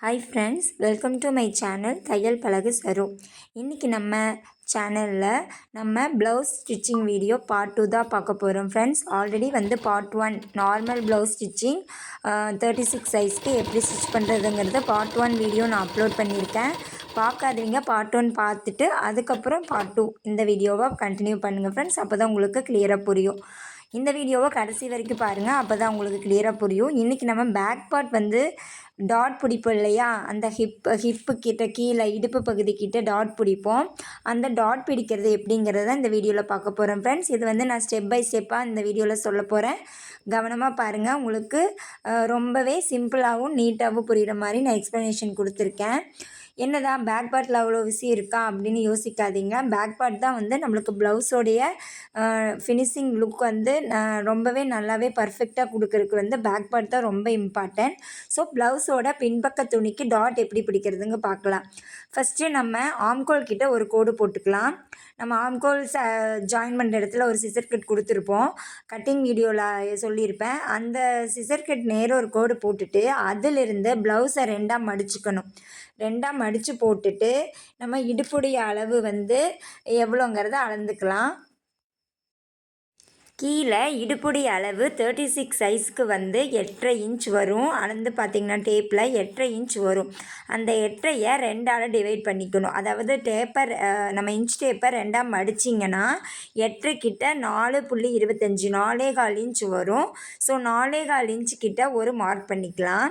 Hi friends, welcome to my channel தையல் பழகு சரு. இன்றைக்கி நம்ம சேனலில் நம்ம ப்ளவுஸ் ஸ்டிச்சிங் வீடியோ பார்ட் 2 தான் பார்க்க போகிறோம் friends. Already part 1 normal blouse stitching 36 சைஸ்க்கு எப்படி ஸ்டிச் பண்ணுறதுங்கிறத பார்ட் 1 வீடியோ நான் அப்லோட் பண்ணியிருக்கேன். பார்க்காதவங்க பார்ட் 1 பார்த்துட்டு அதுக்கப்புறம் பார்ட் 2 இந்த வீடியோவை கண்டினியூ பண்ணுங்கள் ஃப்ரெண்ட்ஸ். அப்போ தான் உங்களுக்கு கிளியராக புரியும். இந்த வீடியோவை கடைசி வரைக்கும் பாருங்கள், அப்போ தான் உங்களுக்கு கிளியராக புரியும். இன்றைக்கி நம்ம பேக் பார்ட் டாட் பிடிப்போம் இல்லையா, அந்த ஹிப்பு கிட்ட கீழே இடுப்பு பகுதி கிட்ட டாட் பிடிப்போம். அந்த டாட் பிடிக்கிறது எப்படிங்கிறத இந்த வீடியோவில் பார்க்க போகிறோம் ஃப்ரெண்ட்ஸ். இது நான் ஸ்டெப் பை ஸ்டெப்பாக இந்த வீடியோவில் சொல்ல போகிறேன். கவனமாக பாருங்கள். உங்களுக்கு ரொம்பவே சிம்பிளாகவும் நீட்டாகவும் புரிகிற மாதிரி நான் எக்ஸ்ப்ளனேஷன் கொடுத்துருக்கேன். என்னதான் பேக் பார்ட்டில் அவ்வளோ விஷயம் இருக்கா அப்படின்னு யோசிக்காதீங்க. பேக் பார்ட் தான் நம்மளுக்கு ப்ளவுஸோடைய ஃபினிஷிங் லுக் ரொம்பவே நல்லாவே பர்ஃபெக்டாக கொடுக்கறதுக்கு பேக் பார்ட் தான் ரொம்ப இம்பார்ட்டன்ட். ஸோ ப்ளவுஸோட பின்பக்க துணிக்கு டாட் எப்படி பிடிக்கிறதுங்க பார்க்கலாம். ஃபஸ்ட்டு நம்ம ஆம்கோல் கிட்ட ஒரு கோடு போட்டுக்கலாம். நம்ம ஆம்கோல் ஜாயின் பண்ணுற இடத்துல ஒரு சிசர் கட் கொடுத்துருப்போம், கட்டிங் வீடியோவில் சொல்லியிருப்பேன். அந்த சிசர் கட் நேரம் ஒரு கோடு போட்டுட்டு அதிலிருந்து ப்ளவுஸை ரெண்டாக மடிச்சுக்கணும். ரெண்டாக மடித்து போட்டுட்டு நம்ம இடுப்புடைய அளவு எவ்வளோங்கிறத அளந்துக்கலாம். கீழே இடுப்புடைய அளவு 36 சைஸ்க்கு 8.5 இன்ச் வரும். அளந்து பார்த்திங்கன்னா டேப்பில் 8.5 இன்ச் வரும். அந்த 8.5 ரெண்டால் டிவைட் பண்ணிக்கணும். அதாவது நம்ம இன்ச் டேப்பை ரெண்டாக மடிச்சிங்கன்னா 8 கிட்ட 4.25 4.25 இன்ச் வரும். ஸோ 4.25 இன்ச்சு கிட்ட ஒரு மார்க் பண்ணிக்கலாம்.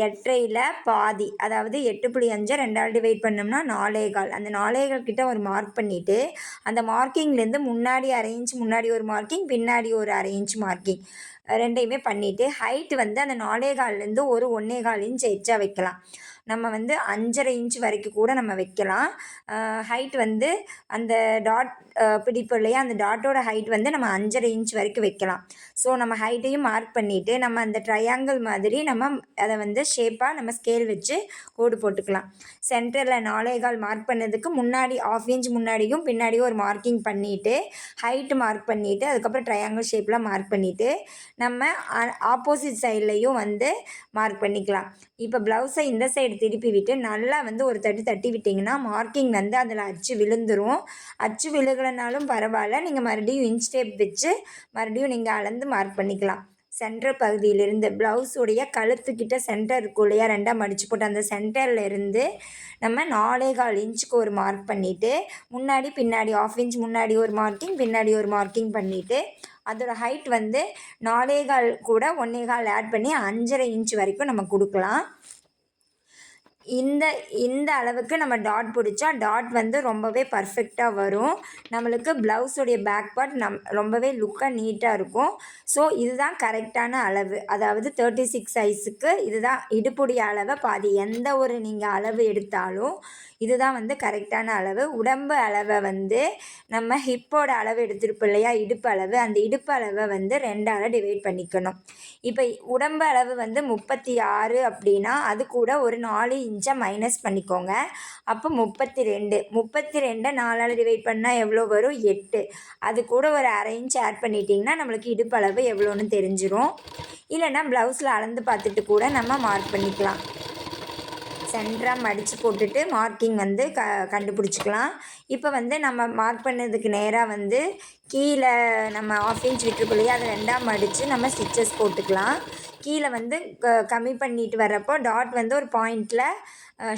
8.5ல் பாதி, அதாவது 8.5 ரெண்டால் டிவைட் பண்ணோம்னா 4.25. அந்த 4.25 கிட்ட ஒரு மார்க் பண்ணிவிட்டு அந்த மார்க்கிங்லேருந்து முன்னாடி 1/2 இன்ச் முன்னாடி ஒரு மார்க்கிங், பின்னாடி ஒரு 1/2 இன்ச் மார்க்கிங் ரெண்டையுமே பண்ணிவிட்டு ஹைட் அந்த 4.25லேருந்து ஒரு 1.25 இன்ச் எச்சா வைக்கலாம். நம்ம 5.5 இன்ச் வரைக்கும் கூட நம்ம வைக்கலாம். ஹைட் அந்த டாட் பிடிப்பு இல்லையா, அந்த டாட்டோட ஹைட் நம்ம 5.5 இன்ச் வரைக்கும் வைக்கலாம். ஸோ நம்ம ஹைட்டையும் மார்க் பண்ணிவிட்டு நம்ம அந்த ட்ரையாங்கிள் மாதிரி நம்ம அதை ஷேப்பாக நம்ம ஸ்கேல் வச்சு கோடு போட்டுக்கலாம். சென்டரில் 4.25 மார்க் பண்ணதுக்கு முன்னாடி 1/2 இன்ச் முன்னாடியும் பின்னாடியும் ஒரு மார்க்கிங் பண்ணிவிட்டு ஹைட்டு மார்க் பண்ணிவிட்டு அதுக்கப்புறம் ட்ரையாங்கிள் ஷேப்பில் மார்க் பண்ணிவிட்டு நம்ம ஆப்போசிட் சைட்லேயும் மார்க் பண்ணிக்கலாம். இப்போ ப்ளவுஸை இந்த சைடு திருப்பி விட்டு நல்லா ஒரு தட்டி விட்டிங்கன்னா மார்க்கிங் அதில் அச்சு விழுந்துடும். அச்சு விழுகலைனாலும் பரவாயில்ல, நீங்கள் மறுபடியும் இன்ச் டேப் வச்சு மறுபடியும் நீங்கள் அளந்து மார்க் பண்ணிக்கலாம். சென்டர் பகுதியிலிருந்து ப்ளவுஸுடைய கழுத்துக்கிட்ட சென்டர் இருக்கும் இல்லையா, ரெண்டாக மடித்து போட்டு அந்த சென்டர்லேருந்து நம்ம 4.25 இன்ச்சுக்கு ஒரு மார்க் பண்ணிவிட்டு முன்னாடி பின்னாடி 1/2 இன்ச் முன்னாடி ஒரு மார்க்கிங் பின்னாடி ஒரு மார்க்கிங் பண்ணிவிட்டு அதோட ஹைட் 4.25 கூட 1.25 ஆட் பண்ணி 5.5 இன்ச் வரைக்கும் நம்ம கொடுக்கலாம். இந்த அளவுக்கு நம்ம டாட் பிடிச்சா டாட் ரொம்பவே பர்ஃபெக்டாக வரும். நம்மளுக்கு ப்ளவுஸுடைய பேக் பார்ட் ரொம்பவே லுக்காக நீட்டாக இருக்கும். ஸோ இதுதான் கரெக்டான அளவு. அதாவது 36 சைஸுக்கு இதுதான் இடுப்புடைய அளவை பாதி. எந்த ஒரு நீங்கள் அளவு எடுத்தாலும் இதுதான் கரெக்டான அளவு. உடம்பு அளவை நம்ம ஹிப்போட அளவு எடுத்துருப்போம் இல்லையா, இடுப்பு அளவு, அந்த இடுப்பு அளவை 2ஆல் டிவைட் பண்ணிக்கணும். இப்போ உடம்பு அளவு 36 அப்படின்னா அது கூட ஒரு 4 இன்ச்சை மைனஸ் பண்ணிக்கோங்க. அப்போ 32. 32 4ஆல் டிவைட் பண்ணால் எவ்வளோ வரும்? 8. அது கூட ஒரு 1/2 இன்ச் ஆட் பண்ணிட்டிங்கன்னா நம்மளுக்கு இடுப்பு அளவு எவ்வளோன்னு தெரிஞ்சிடும். இல்லைன்னா ப்ளவுஸில் அளந்து பார்த்துட்டு கூட நம்ம மார்க் பண்ணிக்கலாம். சென்டராக மடித்து போட்டுட்டு மார்க்கிங் கண்டுபிடிச்சிக்கலாம். இப்போ நம்ம மார்க் பண்ணதுக்கு நேராக கீழே நம்ம 1/2 இன்ச் விட்டுருப்போம் இல்லையா, அதை ரெண்டாக மடித்து நம்ம ஸ்டிச்சஸ் போட்டுக்கலாம். கீழே கம்மி பண்ணிட்டு வரப்போ டாட் ஒரு பாயிண்டில்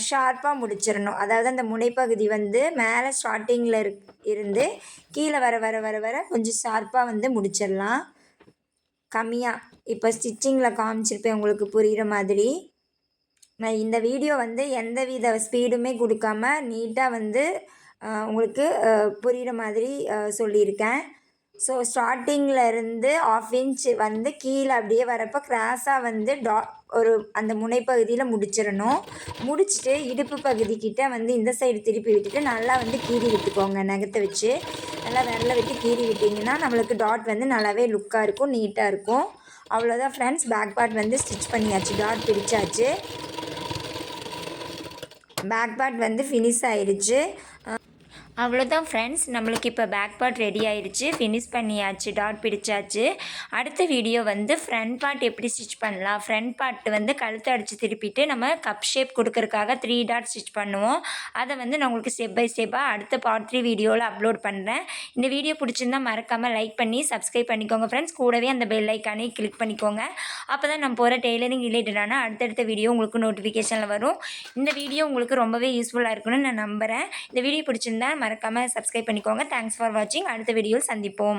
ஷார்ப்பாக முடிச்சிடணும். அதாவது அந்த முனைப்பகுதி மேலே ஸ்டார்டிங்கில் இருந்து கீழே வர வர வர வர கொஞ்சம் ஷார்ப்பாக முடிச்சிடலாம். கம்மியாக இப்போ ஸ்டிச்சிங்கில் காமிச்சிருப்பேன் உங்களுக்கு புரிகிற மாதிரி. நான் இந்த வீடியோ எந்த வித ஸ்பீடுமே கொடுக்காம நீட்டாக உங்களுக்கு புரிகிற மாதிரி சொல்லியிருக்கேன். ஸோ ஸ்டார்டிங்கில் இருந்து 1/2 இன்ச் கீழே அப்படியே வரப்போ கிராஸாக ஒரு அந்த முனைப்பகுதியில் முடிச்சிடணும். முடிச்சுட்டு இடுப்பு பகுதிக்கிட்ட இந்த சைடு திருப்பி விட்டுட்டு நல்லா கீறி விட்டுக்கோங்க. நகத்தை வச்சு நல்லா விரல விட்டு கீறி விட்டிங்கன்னா நம்மளுக்கு டாட் நல்லாவே லுக்காக இருக்கும், நீட்டாக இருக்கும். அவ்வளோதான் ஃப்ரெண்ட்ஸ், பேக் பார்ட் ஸ்டிச் பண்ணியாச்சு, டாட் பிடிச்சாச்சு. பேக் பார்ட் ஃபினிஷ் ஆயிடுச்சு. அவ்வளோதான் ஃப்ரெண்ட்ஸ், நம்மளுக்கு இப்போ பேக் பார்ட் ரெடி ஆயிடுச்சு. ஃபினிஷ் பண்ணியாச்சு, டாட் பிடிச்சாச்சு. அடுத்த வீடியோ வந்து ஃப்ரண்ட் பார்ட் எப்படி ஸ்டிச் பண்ணலாம். ஃப்ரண்ட் பார்ட் வந்து கழுத்தை அடித்து திருப்பிட்டு நம்ம கப் ஷேப் கொடுக்கறதுக்காக 3 டாட் ஸ்டிச் பண்ணுவோம். அதை வந்து நான் உங்களுக்கு ஸ்டெப் பை ஸ்டெப்பாக அடுத்த பார்ட் 3 வீடியோவில் அப்லோட் பண்ணுறேன். இந்த வீடியோ பிடிச்சிருந்தால் மறக்காமல் லைக் பண்ணி சப்ஸ்கிரைப் பண்ணிக்கோங்க ஃப்ரெண்ட்ஸ். கூடவே அந்த பெல் ஐக்கானே கிளிக் பண்ணிக்கோங்க. அப்போ தான் நம்ம போகிற டெய்லரிங் ரிலேட்டடான அடுத்தடுத்த வீடியோ உங்களுக்கு நோட்டிஃபிகேஷனில் வரும். இந்த வீடியோ உங்களுக்கு ரொம்பவே யூஸ்ஃபுல்லாக இருக்குன்னு நான் நம்புகிறேன். இந்த வீடியோ பிடிச்சிருந்தா மறக்காமல் சப்ஸ்கிரைப் பண்ணிக்கோங்க. தேங்க்ஸ் ஃபார் வாட்சிங். அடுத்த வீடியோவில் சந்திப்போம்.